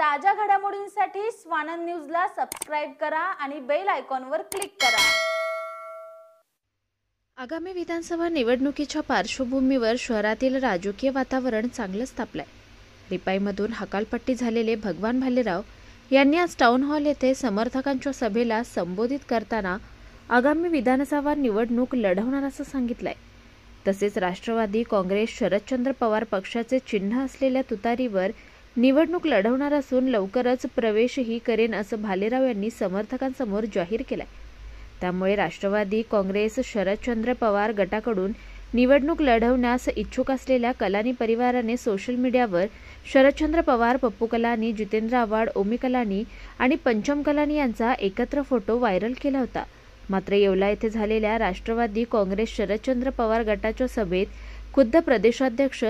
ताज्या घडामोडींसाठी स्वानंद न्यूजला सबस्क्राइब करा आणि बेल आयकॉनवर क्लिक करा। आगामी विधानसभा निवडणुकीच्या पार्श्वभूमीवर शहरातील राजकीय वातावरण चांगलंच तापलंय। रिपाईमधून हकालपट्टी झालेले भगवान भालेराव यांनी आज टाउन हॉल येथे समर्थकांच्या सभेला संबोधित करताना आगामी विधानसभा निवडणूक लढवणार असं सांगितलंय। तसेच राष्ट्रवादी काँग्रेस शरदचंद्र पवार पक्षाचे चिन्ह असलेल्या तुतारीवर निवडणूक लढवणार असून लवकरच प्रवेशही करेन असं भालेराव यांनी समर्थकांसमोर जाहीर केलंय। त्यामुळे राष्ट्रवादी काँग्रेस शरदचंद्र पवार गटाकडून निवडणूक लढवण्यास इच्छुक असलेल्या कलानी परिवाराने सोशल मीडियावर शरदचंद्र पवार, पप्पू कलानी, जितेंद्र आव्हाड, ओमी कलानी आणि पंचम कलानी यांचा एकत्र फोटो व्हायरल केला होता। मात्र येवला येथे झालेल्या राष्ट्रवादी काँग्रेस शरदचंद्र पवार गटाच्या सभेत खुद्द प्रदेशाध्यक्ष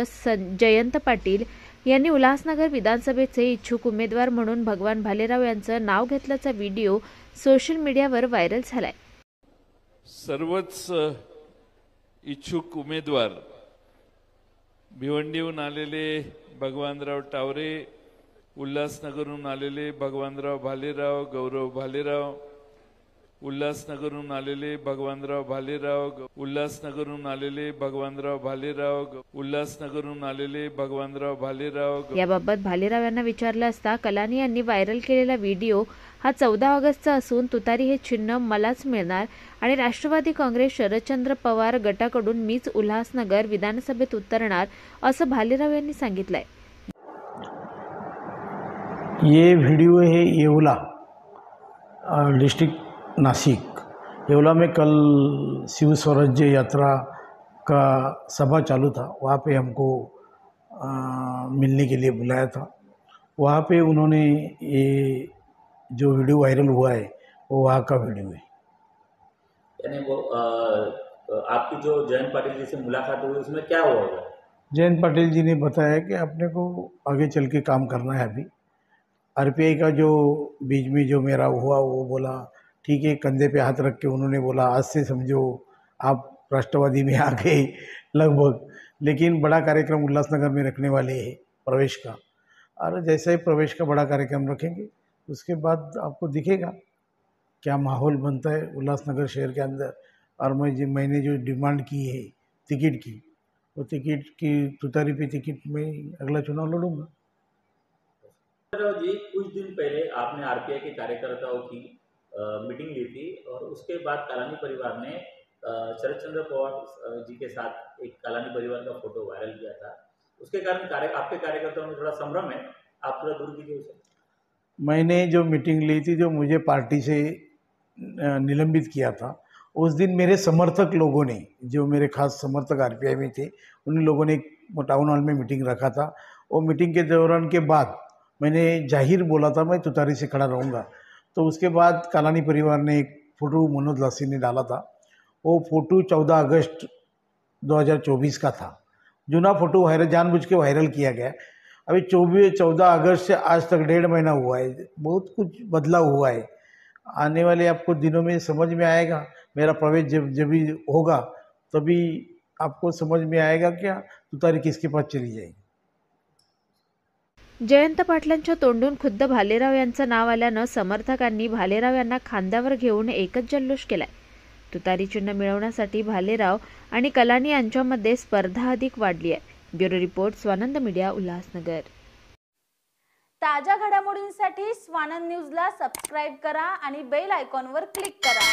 जयंत पाटील यांनी उल्हासनगर विधानसभेचे इच्छुक उमेदवार म्हणून भगवान भालेराव यांचं नाव घेतल्याचा व्हिडिओ सोशल मीडियावर व्हायरल झालाय। सर्वच इच्छुक उमेदवार भिवंडीहून आलेले भगवानराव टावरे, उल्हासनगरहून आलेले भगवानराव भालेराव, गौरव भालेराव, उल्हासनगरहून आलेले भगवानराव भालेराव, उल्हासनगरहून आलेले भगवानराव भालेराव, उल्हासनगरहून आलेले भगवानराव भालेराव। याबाबत भालेराव यांना विचारलं असता कलानी यांनी व्हायरल केलेला व्हिडिओ हा 14 ऑगस्टचा असून तुतारी हे चिन्ह मलाच मिळणार आणि राष्ट्रवादी काँग्रेस शरदचंद्र पवार गटाकडून मीच उल्हासनगर विधानसभेत उतरणार असं भालेराव यांनी सांगितलंय। ये वीडियो है येवला डिस्ट्रिक्ट नासिक। येवला में कल शिव स्वराज्य यात्रा का सभा चालू था, वहाँ पे हमको मिलने के लिए बुलाया था। वहाँ पे उन्होंने ये जो वीडियो वायरल हुआ है वो वहाँ का वीडियो है। यानी वो आपकी जो जयंत पाटिल जी से मुलाकात हुई उसमें क्या हुआ? जयंत पाटिल जी ने बताया कि अपने को आगे चल के काम करना है। अभी आरपीआई का जो बीच में जो मेरा हुआ वो बोला ठीक है, कंधे पे हाथ रख के उन्होंने बोला आज से समझो आप राष्ट्रवादी में आ गए लगभग। लेकिन बड़ा कार्यक्रम उल्लासनगर में रखने वाले हैं प्रवेश का, और जैसे ही प्रवेश का बड़ा कार्यक्रम रखेंगे उसके बाद आपको दिखेगा क्या माहौल बनता है उल्लासनगर शहर के अंदर। और मैंने जो डिमांड की है टिकट की, वो टिकट की तुतारी पे टिकट में अगला चुनाव लड़ूंगा। जी, कुछ दिन पहले आपने आरपीआई के कार्यकर्ताओं की मीटिंग ली थी और उसके बाद कलानी परिवार ने शरदचंद्र पवार जी के साथ एक कलानी परिवार का फोटो वायरल किया था। उसके कारण आपके कार्यकर्ताओं में थोड़ा संभ्रम है, आप थोड़ा दूर कीजिए उसे। मैंने जो मीटिंग ली थी, जो मुझे पार्टी से निलंबित किया था, उस दिन मेरे समर्थक लोगों ने, जो मेरे खास समर्थक आरपीआई में थे, उन लोगों ने टाउन हॉल में मीटिंग रखा था। वो मीटिंग के दौरान के बाद मैंने जाहिर बोला था मैं तुतारी से खड़ा रहूँगा। तो उसके बाद कलानी परिवार ने एक फ़ोटो मनोज लासी ने डाला था, वो फ़ोटो 14 अगस्त 2024 का था। जुना फ़ोटो जानबूझ के वायरल किया गया। अभी 14 अगस्त से आज तक 1.5 महीना हुआ है, बहुत कुछ बदलाव हुआ है। आने वाले आपको दिनों में समझ में आएगा। मेरा प्रवेश जब भी होगा तभी आपको समझ में आएगा क्या तुतारी किसके पास चली जाएगी। जयंत पाटलांच्या तोंडून खुद्द भालेराव यांचं नाव आल्यानं समर्थकांनी भालेराव यांना खांद्यावर घेऊन एकच जल्लोष केलाय। तुतारी चिन्ह मिळवण्यासाठी भालेराव आणि कलानी यांच्यामध्ये स्पर्धा अधिक वाढली आहे। Bureau report, Swanand media, Ulhasnagar. ताज्या घडामोडींसाठी स्वानंद न्यूजला सबस्क्राइब करा आणि बेल आयकॉनवर क्लिक करा।